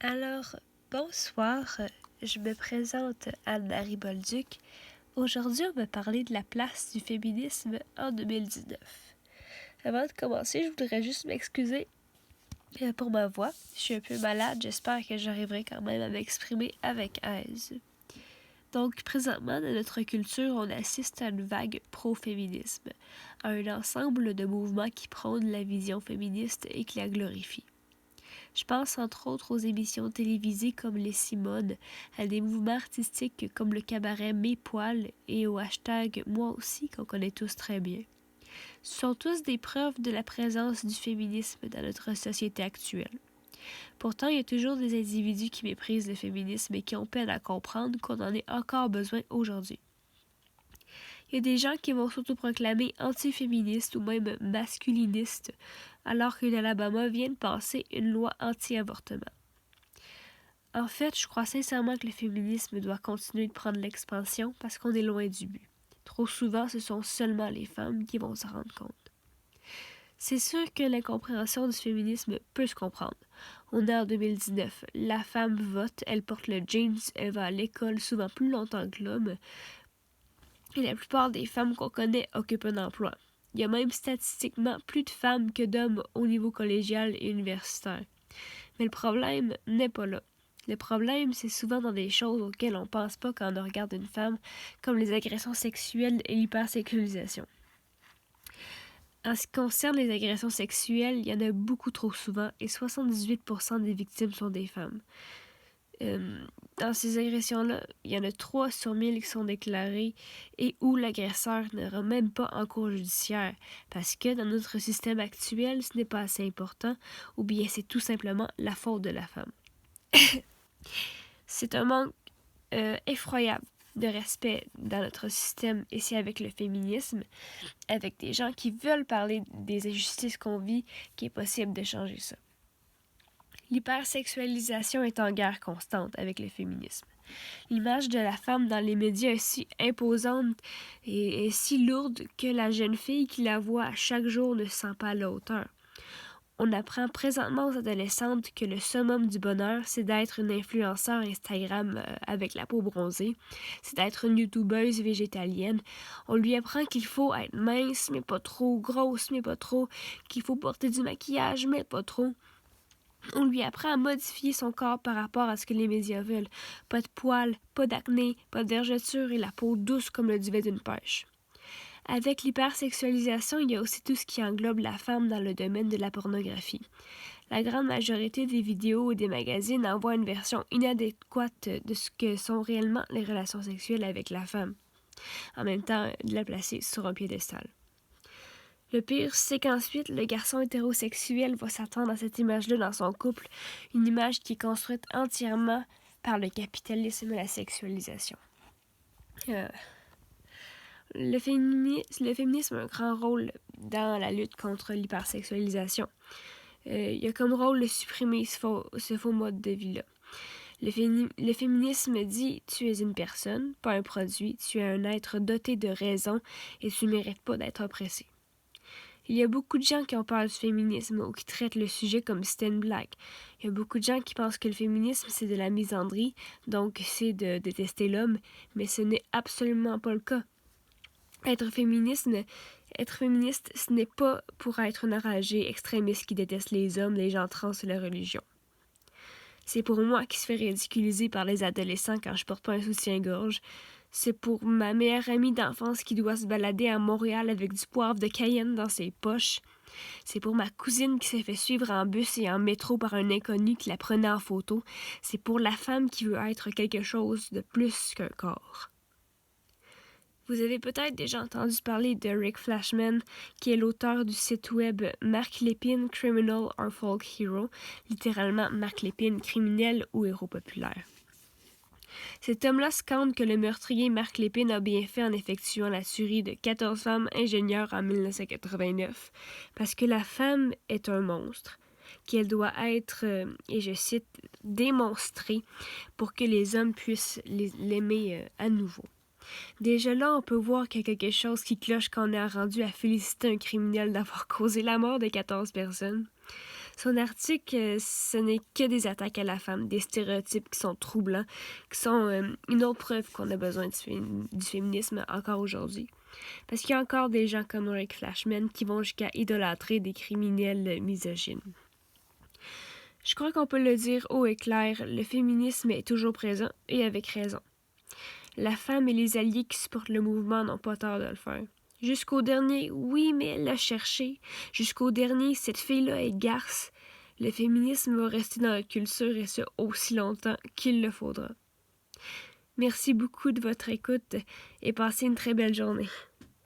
Alors, bonsoir, je me présente Anne-Marie Bolduc. Aujourd'hui, on va parler de la place du féminisme en 2019. Avant de commencer, je voudrais juste m'excuser pour ma voix. Je suis un peu malade, j'espère que j'arriverai quand même à m'exprimer avec aise. Donc, présentement, dans notre culture, on assiste à une vague pro-féminisme, à un ensemble de mouvements qui prônent la vision féministe et qui la glorifient. Je pense entre autres aux émissions télévisées comme Les Simones, à des mouvements artistiques comme le cabaret Mes Poils et au hashtag Moi aussi qu'on connaît tous très bien. Ce sont tous des preuves de la présence du féminisme dans notre société actuelle. Pourtant, il y a toujours des individus qui méprisent le féminisme et qui ont peine à comprendre qu'on en ait encore besoin aujourd'hui. Il y a des gens qui vont s'autoproclamer anti-féministes ou même masculinistes, alors que l'Alabama vient de passer une loi anti-avortement. En fait, je crois sincèrement que le féminisme doit continuer de prendre l'expansion parce qu'on est loin du but. Trop souvent, ce sont seulement les femmes qui vont s'en rendre compte. C'est sûr que l'incompréhension du féminisme peut se comprendre. On est en 2019, la femme vote, elle porte le jeans, elle va à l'école souvent plus longtemps que l'homme, et la plupart des femmes qu'on connaît occupent un emploi. Il y a même statistiquement plus de femmes que d'hommes au niveau collégial et universitaire. Mais le problème n'est pas là. Le problème, c'est souvent dans des choses auxquelles on ne pense pas quand on regarde une femme, comme les agressions sexuelles et l'hypersexualisation. En ce qui concerne les agressions sexuelles, il y en a beaucoup trop souvent et 78% des victimes sont des femmes. Dans ces agressions-là, il y en a 3 sur 1000 qui sont déclarées et où l'agresseur ne rend même pas en cours judiciaire parce que dans notre système actuel, ce n'est pas assez important ou bien c'est tout simplement la faute de la femme. C'est un manque effroyable de respect dans notre système et c'est avec le féminisme, avec des gens qui veulent parler des injustices qu'on vit, qu'il est possible de changer ça. L'hypersexualisation est en guerre constante avec le féminisme. L'image de la femme dans les médias est si imposante et si lourde que la jeune fille qui la voit à chaque jour ne se sent pas à la hauteur. On apprend présentement aux adolescentes que le summum du bonheur, c'est d'être une influenceur Instagram avec la peau bronzée, c'est d'être une youtubeuse végétalienne. On lui apprend qu'il faut être mince, mais pas trop, grosse, mais pas trop, qu'il faut porter du maquillage, mais pas trop. On lui apprend à modifier son corps par rapport à ce que les médias veulent. Pas de poils, pas d'acné, pas de vergetures et la peau douce comme le duvet d'une pêche. Avec l'hypersexualisation, il y a aussi tout ce qui englobe la femme dans le domaine de la pornographie. La grande majorité des vidéos et des magazines envoient une version inadéquate de ce que sont réellement les relations sexuelles avec la femme, en même temps de la placer sur un piédestal. Le pire, c'est qu'ensuite, le garçon hétérosexuel va s'attendre à cette image-là dans son couple, une image qui est construite entièrement par le capitalisme et la sexualisation. Le féminisme a un grand rôle dans la lutte contre l'hypersexualisation. Il y a comme rôle de supprimer ce faux mode de vie-là. Le féminisme dit « tu es une personne, pas un produit, tu es un être doté de raison et tu ne mérites pas d'être oppressé ». Il y a beaucoup de gens qui ont peur du féminisme ou qui traitent le sujet comme si c'était une blague. Il y a beaucoup de gens qui pensent que le féminisme, c'est de la misandrie, donc c'est de détester l'homme, mais ce n'est absolument pas le cas. Être féministe, ce n'est pas pour être un enragé extrémiste qui déteste les hommes, les gens trans et la religion. C'est pour moi qui se fait ridiculiser par les adolescents quand je porte pas un soutien-gorge. C'est pour ma meilleure amie d'enfance qui doit se balader à Montréal avec du poivre de Cayenne dans ses poches. C'est pour ma cousine qui s'est fait suivre en bus et en métro par un inconnu qui la prenait en photo. C'est pour la femme qui veut être quelque chose de plus qu'un corps. Vous avez peut-être déjà entendu parler de Rick Flashman, qui est l'auteur du site web Marc Lépine Criminal or Folk Hero, littéralement Marc Lépine, criminel ou héros populaire. Cet homme-là scande que le meurtrier Marc Lépine a bien fait en effectuant la tuerie de 14 femmes ingénieures en 1989, parce que la femme est un monstre, qu'elle doit être, et je cite, démonstrée pour que les hommes puissent l'aimer à nouveau. Déjà là, on peut voir qu'il y a quelque chose qui cloche quand on est rendu à féliciter un criminel d'avoir causé la mort de 14 personnes. Son article, ce n'est que des attaques à la femme, des stéréotypes qui sont troublants, qui sont une autre preuve qu'on a besoin du féminisme encore aujourd'hui. Parce qu'il y a encore des gens comme Rick Flashman qui vont jusqu'à idolâtrer des criminels misogynes. Je crois qu'on peut le dire haut et clair, le féminisme est toujours présent et avec raison. La femme et les alliés qui supportent le mouvement n'ont pas tort de le faire. Jusqu'au dernier, oui, mais elle l'a cherché. Jusqu'au dernier, cette fille-là est garce. Le féminisme va rester dans notre culture et ce aussi longtemps qu'il le faudra. Merci beaucoup de votre écoute et passez une très belle journée.